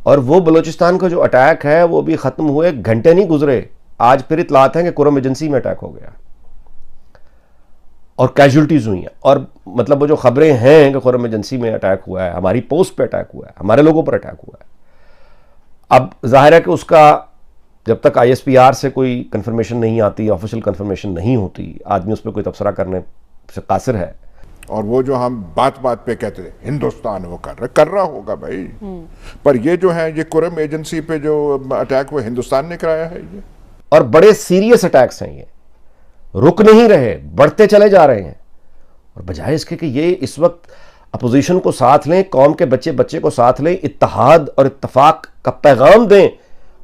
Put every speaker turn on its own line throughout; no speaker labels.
और वो बलूचिस्तान का जो अटैक है वो भी ख़त्म हुए घंटे नहीं गुजरे, आज फिर इतलात है कि कुरम एजेंसी में अटैक हो गया और कैजुअल्टीज हुई हैं। और मतलब वो जो खबरें हैं कि कुरम एजेंसी में अटैक हुआ है, हमारी पोस्ट पे अटैक हुआ है, हमारे लोगों पर अटैक हुआ है, अब जाहिर है कि उसका जब तक ISPR से कोई कंफर्मेशन नहीं आती, ऑफिशियल कंफर्मेशन नहीं होती, आदमी उस पर कोई तबसरा करने से कासिर है।
और वो जो हम बात बात पे कहते हैं हिंदुस्तान वो कर रहा होगा भाई, पर ये जो है ये कुरम एजेंसी पे जो अटैक हुआ हिंदुस्तान ने कराया है ये,
और बड़े सीरियस अटैक्स हैं, ये रुक नहीं रहे, बढ़ते चले जा रहे हैं। और बजाय इसके कि ये इस वक्त अपोजिशन को साथ लें, कौम के बच्चे बच्चे को साथ लें, इत्तेहाद और इत्तफाक का पैगाम दें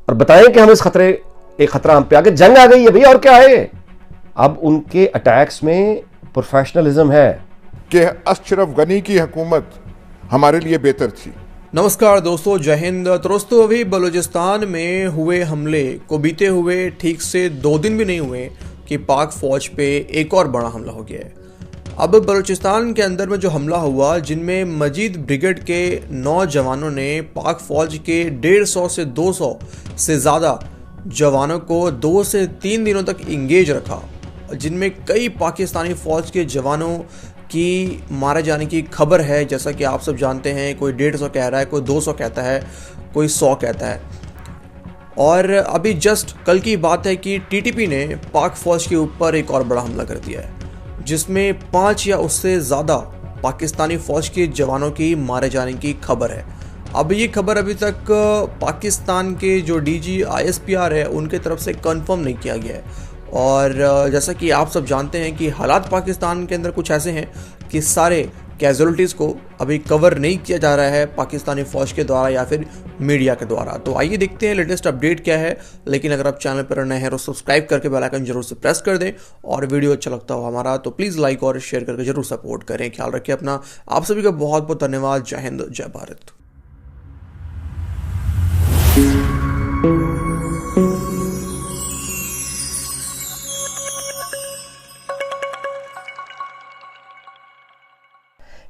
और बताएं कि हम इस खतरे, एक खतरा हम पे आगे, जंग आ गई है भैया और क्या है। अब उनके अटैक्स में प्रोफेशनलिज्म है
कि अशरफ गनी की हुकूमत हमारे लिए बेहतर थी।
नमस्कार दोस्तों, जय हिंद। दोस्तों, अभी बलूचिस्तान में हुए हमले को बीते हुए ठीक से 2 दिन भी नहीं हुए कि पाक फौज पे एक और बड़ा हमला हो गया है। अब बलूचिस्तान के अंदर में जो हमला हुआ, जिनमें मजीद ब्रिगेड के 9 जवानों ने पाक फौज के 150 से 200 से ज़्यादा जवानों को 2 से 3 दिनों तक इंगेज रखा, जिनमें कई पाकिस्तानी फौज के जवानों की मारे जाने की खबर है। जैसा कि आप सब जानते हैं, कोई 150 कह रहा है, कोई 200 कहता है, कोई 100 कहता है। और अभी जस्ट कल की बात है कि TTP ने पाक फौज के ऊपर एक और बड़ा हमला कर दिया है, जिसमें 5 या उससे ज़्यादा पाकिस्तानी फौज के जवानों की मारे जाने की खबर है। अब ये खबर अभी तक पाकिस्तान के जो DG ISPR है उनके तरफ से कंफर्म नहीं किया गया है। और जैसा कि आप सब जानते हैं कि हालात पाकिस्तान के अंदर कुछ ऐसे हैं कि सारे कैजुअलिटीज़ को अभी कवर नहीं किया जा रहा है पाकिस्तानी फ़ौज के द्वारा या फिर मीडिया के द्वारा। तो आइए देखते हैं लेटेस्ट अपडेट क्या है। लेकिन अगर आप चैनल पर नए हैं तो सब्सक्राइब करके बेल आइकन जरूर से प्रेस कर दें, और वीडियो अच्छा लगता हो हमारा तो प्लीज़ लाइक और शेयर करके जरूर सपोर्ट करें। ख्याल रखें अपना। आप सभी का बहुत बहुत धन्यवाद। जय हिंद, जय भारत।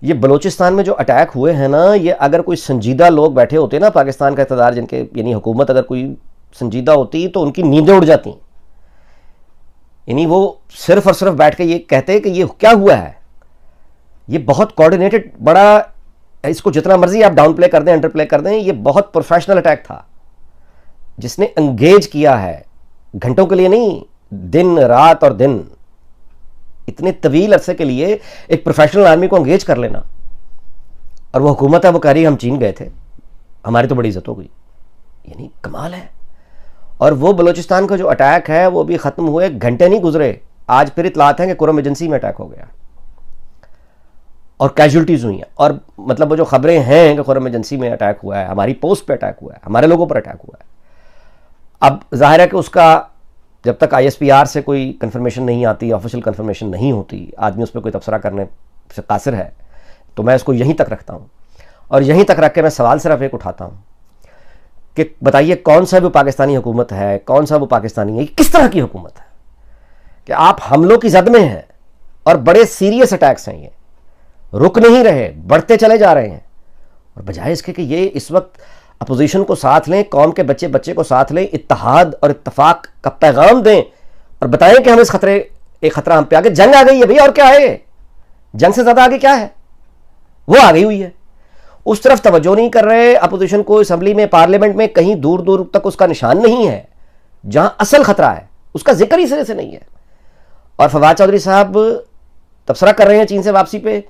ये बलूचिस्तान में जो अटैक हुए हैं ना, ये अगर कोई संजीदा लोग बैठे होते ना, पाकिस्तान का इक़्तिदार जिनके यानी हुकूमत अगर कोई संजीदा होती तो उनकी नींदें उड़ जाती। यानी वो सिर्फ और सिर्फ बैठ के ये कहते कि ये क्या हुआ है। ये बहुत कोऑर्डिनेटेड, बड़ा, इसको जितना मर्जी आप डाउन प्ले कर दें, अंडर प्ले कर दें, ये बहुत प्रोफेशनल अटैक था जिसने एंगेज किया है, घंटों के लिए नहीं, दिन रात और दिन, इतने तवील अरसे के लिए एक प्रोफेशनल आर्मी को एंगेज कर लेना। और वो हुकूमत है, वो कह रही हम चीन गए थे, हमारी तो बड़ी इज्जत हो गई। यानी कमाल है। और वो बलूचिस्तान का जो अटैक है वो भी ख़त्म हुए घंटे नहीं गुजरे, आज फिर इतलात है कि कुरम एजेंसी में अटैक हो गया और कैजुअल्टीज हुई हैं। और मतलब वो जो खबरें हैं कि कुरम एजेंसी में अटैक हुआ है, हमारी पोस्ट पे अटैक हुआ है, हमारे लोगों पर अटैक हुआ है, अब जाहिर है कि उसका जब तक ISPR से कोई कंफर्मेशन नहीं आती, ऑफिशियल कंफर्मेशन नहीं होती, आदमी उस पर कोई तबसरा करने से कासिर है। तो मैं इसको यहीं तक रखता हूँ, और यहीं तक रख के मैं सवाल सिर्फ एक उठाता हूँ कि बताइए कौन सा वो पाकिस्तानी हुकूमत है, कौन सा वो पाकिस्तानी है, किस तरह की हुकूमत है कि आप हमलों की जद में हैं और बड़े सीरियस अटैक्स हैं, ये रुक नहीं रहे, बढ़ते चले जा रहे हैं। और बजाय इसके कि ये इस वक्त अपोजिशन को साथ लें, कौम के बच्चे बच्चे को साथ लें, इत्तेहाद और इत्तफाक का पैगाम दें और बताएं कि हम इस खतरे, एक खतरा हम पे आगे, जंग आ गई है भैया और क्या है। जंग से ज्यादा आगे क्या है, वो आ गई हुई है। उस तरफ तवज्जो नहीं कर रहे अपोजिशन को। असेंबली में, पार्लियामेंट में कहीं दूर दूर तक उसका निशान नहीं है। जहां असल खतरा है उसका जिक्र ही सिरे से नहीं है। और फवाद चौधरी साहब तबसरा कर रहे हैं चीन से वापसी पे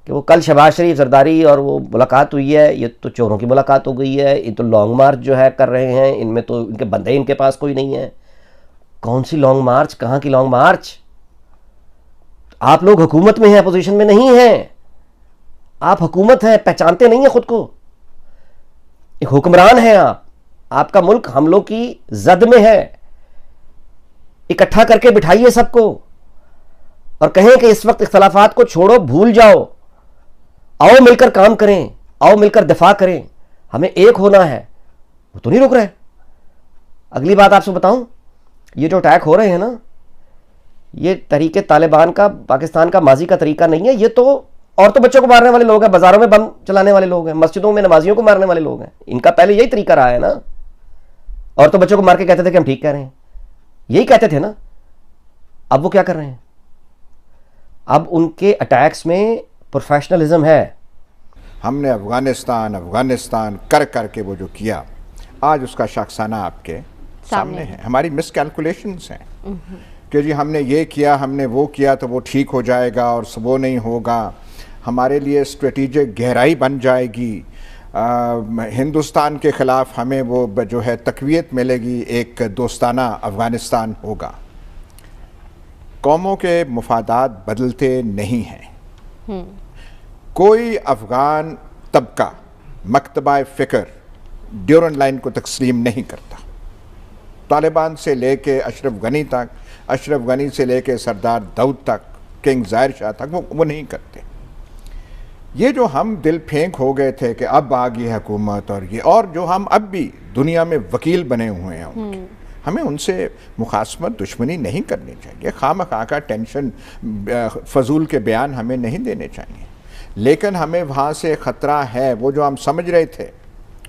कि वो कल शहबाज शरीफ, जरदारी और वो मुलाकात हुई है, ये तो चोरों की मुलाकात हो गई है, ये तो लॉन्ग मार्च जो है कर रहे हैं, इनमें तो इनके बंदे इनके पास कोई नहीं है। कौन सी लॉन्ग मार्च, कहाँ की लॉन्ग मार्च। आप लोग हुकूमत में हैं, अपोजिशन में नहीं हैं। आप हुकूमत हैं, पहचानते नहीं हैं खुद को, एक हुक्मरान हैं आप। आपका मुल्क हमलों की जद में है। इकट्ठा करके बिठाइए सबको और कहें कि इस वक्त इख्तलाफात को छोड़ो, भूल जाओ, आओ मिलकर काम करें, आओ मिलकर दिफा करें, हमें एक होना है। वो तो नहीं रुक रहे। अगली बात आपसे बताऊं, ये जो अटैक हो रहे हैं ना, ये तरीके तालिबान का, पाकिस्तान का माजी का तरीका नहीं है। ये तो औरतों बच्चों को मारने वाले लोग हैं, बाजारों में बम चलाने वाले लोग हैं, मस्जिदों में नमाजियों को मारने वाले लोग हैं। इनका पहले यही तरीका रहा है ना। औरतों बच्चों को मार के कहते थे कि हम ठीक कह रहे हैं, यही कहते थे ना। अब वो क्या कर रहे हैं? अब उनके अटैक्स में प्रोफेशनलिज्म है।
हमने अफगानिस्तान कर करके वो जो किया, आज उसका शाखसाना आपके सामने है। हमारी मिसकैलकुलेशंस हैं कि जी हमने ये किया, हमने वो किया तो वो ठीक हो जाएगा और वो नहीं होगा, हमारे लिए स्ट्रेटेजिक गहराई बन जाएगी, हिंदुस्तान के ख़िलाफ़ हमें वो जो है तक़वियत मिलेगी, एक दोस्ताना अफ़गानिस्तान होगा। कौमों के मुफादात बदलते नहीं हैं। कोई अफ़गान तबका मकतबा फ़िक्र ड्यूरन लाइन को तस्लीम नहीं करता। तालिबान से लेके अशरफ गनी तक, अशरफ गनी से लेके सरदार दाऊद तक, किंग ज़ाहिर शाह तक वो नहीं करते। ये जो हम दिल फेंक हो गए थे कि अब आ गई हुकूमत और ये, और जो हम अब भी दुनिया में वकील बने हुए हैं उनके, हमें उनसे मुखासमत दुश्मनी नहीं करनी चाहिए। खामखा का टेंशन फजूल के बयान हमें नहीं देने चाहिए। लेकिन हमें वहाँ से ख़तरा है, वो जो हम समझ रहे थे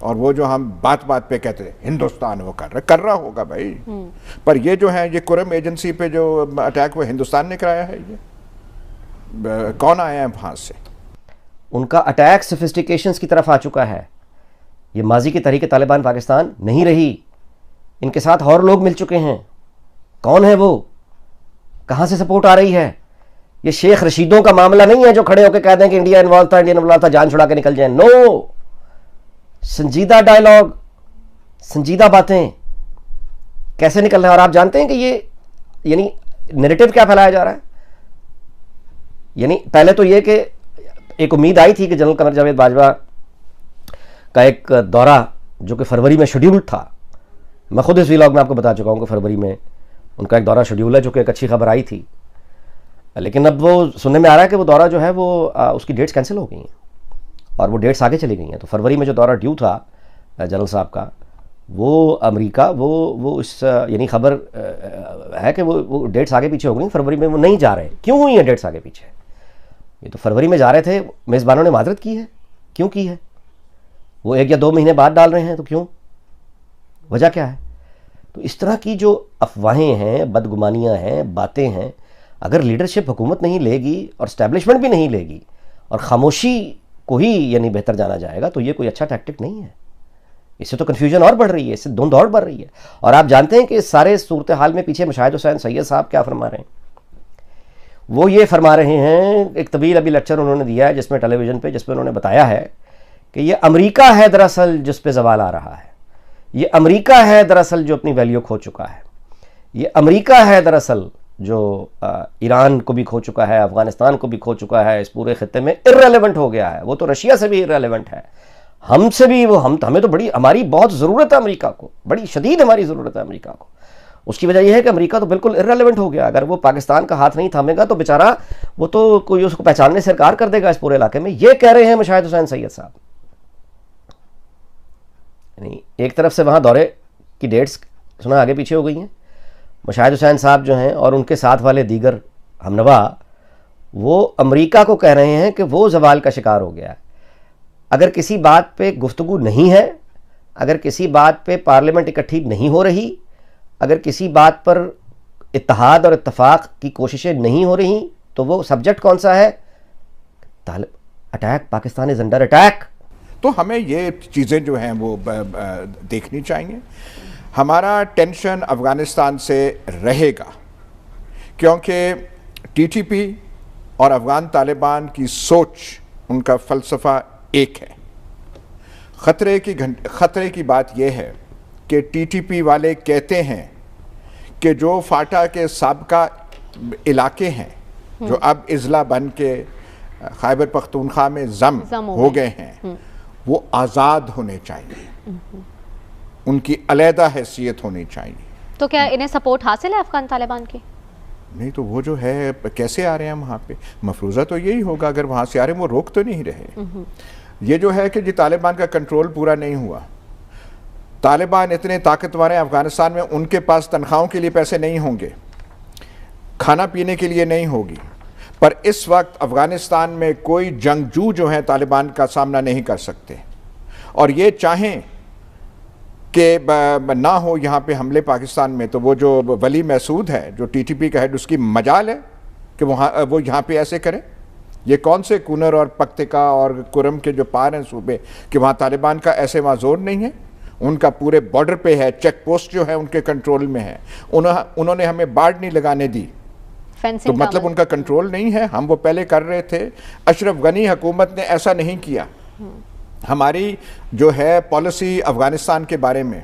और वो जो हम बात बात पे कहते थे हिंदुस्तान वो कर रहा होगा भाई, पर ये जो है ये कुरम एजेंसी पे जो अटैक वो हिंदुस्तान ने कराया है, ये कौन आया है वहाँ से?
उनका अटैक सोफिस्टिकेशंस की तरफ आ चुका है। ये माजी की तहरीक तालिबान पाकिस्तान नहीं रही, इनके साथ और लोग मिल चुके हैं। कौन है वो? कहाँ से सपोर्ट आ रही है? ये शेख रशीदों का मामला नहीं है जो खड़े होकर कह दें कि इंडिया इन्वॉल्व था, इंडियन इन्वॉल्व था, जान छुड़ा के निकल जाए। नो, संजीदा डायलॉग, संजीदा बातें कैसे निकल रहा है। और आप जानते हैं कि ये यानी नैरेटिव क्या फैलाया जा रहा है। यानी पहले तो ये कि एक उम्मीद आई थी कि जनरल कमर जावेद बाजवा का एक दौरा जो कि फरवरी में शेड्यूल्ड था, मैं खुद इस व्लॉग में आपको बता चुका हूँ कि फरवरी में उनका एक दौरा शेड्यूल है, जो कि एक अच्छी खबर आई थी। लेकिन अब वो सुनने में आ रहा है कि वो दौरा जो है वो उसकी डेट्स कैंसिल हो गई हैं और वो डेट्स आगे चली गई हैं। तो फरवरी में जो दौरा ड्यू था जनरल साहब का, वो अमेरिका वो इस यानी खबर है कि वो डेट्स आगे पीछे हो गई। फरवरी में वो नहीं जा रहे। क्यों हुई हैं डेट्स आगे पीछे? ये तो फरवरी में जा रहे थे, मेज़बानों ने माजरत की है। क्यों की है? वो 1 या 2 महीने बाद डाल रहे हैं, तो क्यों? वजह क्या है? तो इस तरह की जो अफवाहें हैं, बदगुमानियाँ हैं, बातें हैं, अगर लीडरशिप हुकूमत नहीं लेगी और इस्टेब्लिशमेंट भी नहीं लेगी और खामोशी को ही यानी बेहतर जाना जाएगा, तो ये कोई अच्छा टैक्टिक नहीं है। इससे तो कन्फ्यूजन और बढ़ रही है, इससे धुंध और बढ़ रही है। और आप जानते हैं कि इस सारे सूरत हाल में पीछे मुशाहिद हुसैन सैयद साहब क्या फरमा रहे हैं? वो ये फरमा रहे हैं, एक तवील अभी लेक्चर उन्होंने दिया है जिसमें टेलीविज़न पे, जिसमें उन्होंने बताया है कि ये अमेरिका है दरअसल जिस पे जवाल आ रहा है, ये अमेरिका है दरअसल जो अपनी वैल्यू खो चुका है, ये अमेरिका है दरअसल जो ईरान को भी खो चुका है, अफगानिस्तान को भी खो चुका है, इस पूरे खत्ते में इर्रेलेवेंट हो गया है। वो तो रशिया से भी इर्रेलेवेंट है, हमसे भी वो हमें तो बड़ी, हमारी बहुत ज़रूरत है अमेरिका को, बड़ी शदीद हमारी ज़रूरत है अमेरिका को। उसकी वजह यह है कि अमेरिका तो बिल्कुल इर्रेलेवेंट हो गया। अगर वो पाकिस्तान का हाथ नहीं थामेगा तो बेचारा वो तो कोई उसको पहचानने से इनकार कर देगा इस पूरे इलाके में। ये कह रहे हैं मुशाहिद हुसैन सैयद साहब। यानी एक तरफ से वहाँ दौरे की डेट्स सुना आगे पीछे हो गई हैं। मुशाहिद हुसैन साहब जो हैं और उनके साथ वाले दीगर हमनवा, वो अमेरिका को कह रहे हैं कि वो जवाल का शिकार हो गया है। अगर किसी बात पे गुफ्तगू नहीं है, अगर किसी बात पे पार्लियामेंट इकट्ठी नहीं हो रही, अगर किसी बात पर इत्तेहाद और इत्तफाक की कोशिशें नहीं हो रही, तो वो सब्जेक्ट कौन सा है? Attack, Pakistan is under attack.
तो हमें ये चीज़ें जो हैं वो देखनी चाहिए। हमारा टेंशन अफ़गानिस्तान से रहेगा क्योंकि टीटीपी और अफ़गान तालिबान की सोच, उनका फ़लसफ़ा एक है। ख़तरे की बात यह है कि टीटीपी वाले कहते हैं कि जो फाटा के साबका इलाके हैं, जो अब इज़ला बन के खैबर पख्तूनख्वा में जम हो गए हैं, वो आज़ाद होने चाहिए, उनकी अलहदा हैसियत होनी चाहिए।
तो क्या इन्हें सपोर्ट हासिल है अफगान तालिबान की?
नहीं तो वो जो है कैसे आ रहे हैं वहाँ पे? मफरूज़ा तो यही होगा, अगर वहाँ से आ रहे हैं वो रोक तो नहीं रहे। ये जो है कि जी तालिबान का कंट्रोल पूरा नहीं हुआ। तालिबान इतने ताकतवर हैं अफ़गानिस्तान में, उनके पास तनख्वाहों के लिए पैसे नहीं होंगे, खाना पीने के लिए नहीं होगी, पर इस वक्त अफगानिस्तान में कोई जंगजू जो है तालिबान का सामना नहीं कर सकते, और ये चाहें कि ना हो यहाँ पे हमले पाकिस्तान में, तो वो जो वली मसूद है जो टीटीपी का हेड, उसकी मजाल है कि वो यहाँ पे ऐसे करे। ये कौन से कुनर और पख्तिका और कुरम के जो पार हैं सूबे कि वहाँ तालिबान का ऐसे वहाँ जोर नहीं है। उनका पूरे बॉर्डर पे है, चेक पोस्ट जो है उनके कंट्रोल में है। उन्होंने हमें बाढ़ नहीं लगाने दी, तो मतलब उनका कंट्रोल नहीं है। हम वो पहले कर रहे थे। अशरफ गनी हुकूमत ने ऐसा नहीं किया। हमारी जो है पॉलिसी अफगानिस्तान के बारे में,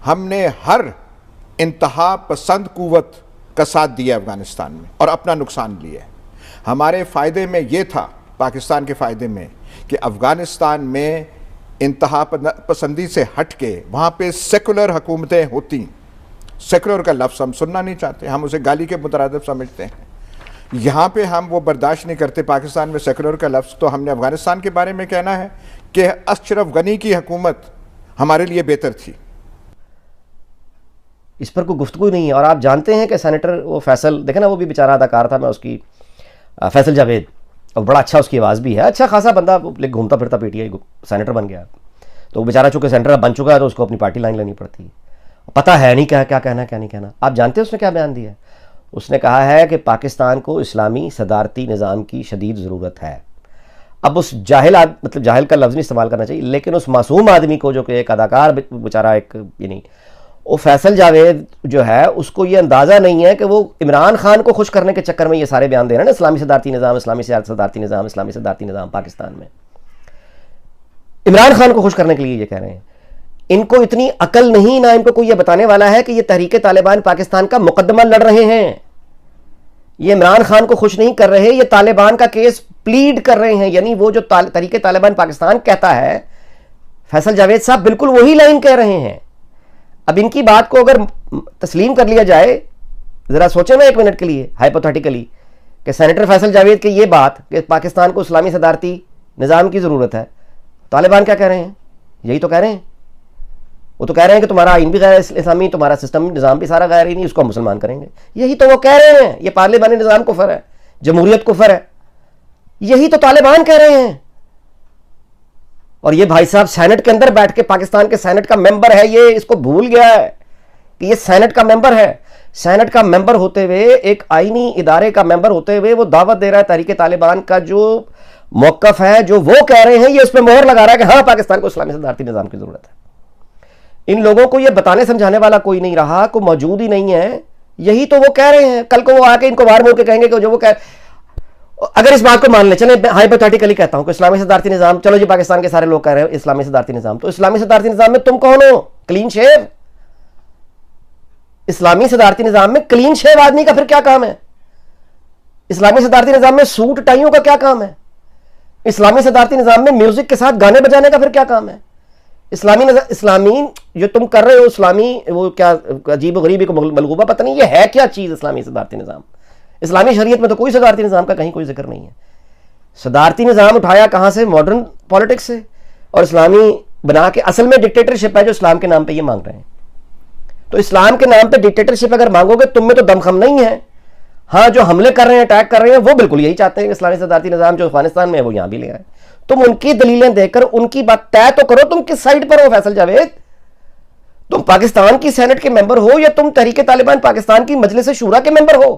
हमने हर इंतहा पसंद कुव्वत का साथ दिया अफगानिस्तान में और अपना नुकसान लिया। हमारे फ़ायदे में ये था, पाकिस्तान के फ़ायदे में, कि अफगानिस्तान में इंतहा पसंदी से हट के वहाँ पे सेकुलर हुकूमतें होती। सेकुलर का लफ्ज़ हम सुनना नहीं चाहते, हम उसे गाली के मुतरादिफ समझते हैं। यहाँ पे हम वो बर्दाश्त नहीं करते पाकिस्तान में सेकुलर का लफ्ज़। तो हमने अफगानिस्तान के बारे में कहना है कि अशरफ गनी की हुकूमत हमारे लिए बेहतर थी।
इस पर कोई गुफ्तगू नहीं है। और आप जानते हैं कि सेनेटर वो फैसल, देखे ना, वो भी बेचारा अदाकार था, मैं उसकी फैसल जावेद, और बड़ा अच्छा उसकी आवाज़ भी है, अच्छा खासा बंदा, घूमता फिरता पीटीआई सेनेटर बन गया। तो वो बेचारा चूँकि सेनेटर बन चुका है तो उसको अपनी पार्टी लाइन लेनी पड़ती है। पता है नहीं क्या क्या कहना क्या नहीं कहना। आप जानते हैं उसने क्या बयान दिया है? उसने कहा है कि पाकिस्तान को इस्लामी सदारती निज़ाम की शदीद ज़रूरत है। अब उस जाहिल, मतलब जाहिल का लफ्ज़ नहीं इस्तेमाल करना चाहिए, लेकिन उस मासूम आदमी को, जो कि एक अदाकार बेचारा, एक यानी वो फैसल जावेद जो है, उसको ये अंदाज़ा नहीं है कि वो इमरान खान को खुश करने के चक्कर में ये सारे बयान दे रहे हैं ना, इस्लामी सदारती निज़ाम, इस्लामी सदारती निज़ाम, इस्लामी सदारती निज़ाम पाकिस्तान में। इमरान खान को खुश करने के लिए ये कह रहे हैं। इनको इतनी अकल नहीं, ना इनको कोई ये बताने वाला है कि ये तहरीक तालिबान पाकिस्तान का मुकदमा लड़ रहे हैं। ये इमरान खान को खुश नहीं कर रहे, ये तालिबान का केस प्लीड कर रहे हैं। यानी वो जो तहरीक तालिबान पाकिस्तान कहता है, फैसल जावेद साहब बिल्कुल वही लाइन कह रहे हैं। अब इनकी बात को अगर तस्लीम कर लिया जाए, जरा सोचें ना एक मिनट के लिए हाइपोथेटिकली, कि सेनेटर फैसल जावेद की ये बात कि पाकिस्तान को इस्लामी सदारती निज़ाम की ज़रूरत है, तालिबान क्या कह रहे हैं? यही तो कह रहे हैं। वो तो कह रहे हैं कि तुम्हारा आइन भी गैर इस्लामी, तुम्हारा सिस्टम निज़ाम भी सारा गैर ही नहीं, उसको हम मुसलमान करेंगे। यही तो वो कह रहे हैं। ये पार्लिमानी निज़ाम कुफर है, जमहूरियत कुफर है, यही तो तालिबान कह रहे हैं। और ये भाई साहब सेनेट के अंदर बैठ के, पाकिस्तान के सेनेट का मेंबर है, ये इसको भूल गया है कि ये सेनेट का मेंबर है। सेनेट का मेंबर होते हुए, एक आईनी इदारे का मेंबर होते हुए, वो दावत दे रहा है तहरीक तालिबान का जो मौकफ है, जो वो कह रहे हैं, ये उस पर मोहर लगा रहा है कि हाँ पाकिस्तान को इस्लामी सदारती निज़ाम की ज़रूरत है। इन लोगों को ये बताने समझाने वाला कोई नहीं रहा, कोई मौजूद ही नहीं है। यही तो वो कह रहे हैं। कल को वो आके इनको बाहर मुड़ के कहेंगे कि जो वो कह, अगर इस बात को मान ले, चले हाइपोथेटिकली कहता हूं कि इस्लामी सदारती निज़ाम, चलो जी पाकिस्तान के सारे लोग कह रहे हैं इस्लामी सदारती निज़ाम, तो इस्लामी सदारती निज़ाम में तुम कौन हो? Clean shave. इस्लामी सदारती निज़ाम में क्लीन शेव आदमी का फिर क्या काम है? इस्लामी सदारती निज़ाम में सूट टाइयों का क्या काम है? इस्लामी सदारती निज़ाम में म्यूजिक के साथ गाने बजाने का फिर क्या काम है? इस्लामी जो तुम कर रहे हो, इस्लामी वो क्या अजीब गरीबी को मलगूबा, पता नहीं ये है क्या चीज़ इस्लामी सदारती निज़ाम। इस्लामी शरीयत में तो कोई सदारती निज़ाम का कहीं कोई जिक्र नहीं है। सदारती निज़ाम उठाया कहाँ से? मॉडर्न पॉलिटिक्स से, और इस्लामी बना के, असल में डिक्टेटरशिप है जो इस्लाम के नाम पे ये मांग रहे हैं। तो इस्लाम के नाम पे डिक्टेटरशिप अगर मांगोगे, तुम में तो दमखम नहीं है। हाँ, जो हमले कर रहे हैं, अटैक कर रहे हैं, वो बिल्कुल यही चाहते हैं कि इस्लामी सदारती निज़ाम जो अफगानिस्तान में है वो यहाँ भी ले आए। तुम उनकी दलीलें देकर उनकी बात तय तो करो, तुम किस साइड पर हो फैसल जावेद? तुम पाकिस्तान की सेनेट के मेंबर हो या तुम तहरीक तालिबान पाकिस्तान की मजलिस शूरा के मेंबर हो?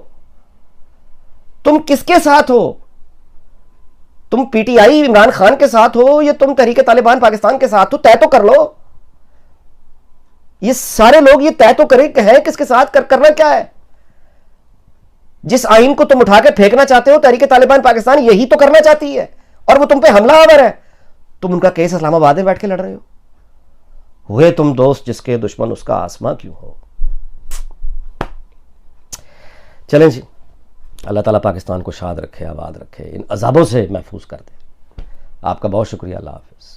तुम किसके साथ हो? तुम पीटीआई इमरान खान के साथ हो या तुम तहरीक तालिबान पाकिस्तान के साथ हो? तय तो कर लो। ये सारे लोग ये तय तो करें कि है किसके साथ, करना क्या है। जिस आइन को तुम उठा के फेंकना चाहते हो, तहरीक तालिबान पाकिस्तान यही तो करना चाहती है, और वो तुम पे हमलावर है। तुम उनका केस इस्लामाबाद में बैठ के लड़ रहे हो। हुए तुम दोस्त जिसके दुश्मन उसका आसमां क्यों हो। चलें जी, अल्लाह ताला पाकिस्तान को शाद रखे, आबाद रखे, इन अजाबों से महफूज कर दे। आपका बहुत शुक्रिया। अल्लाह हाफिज़।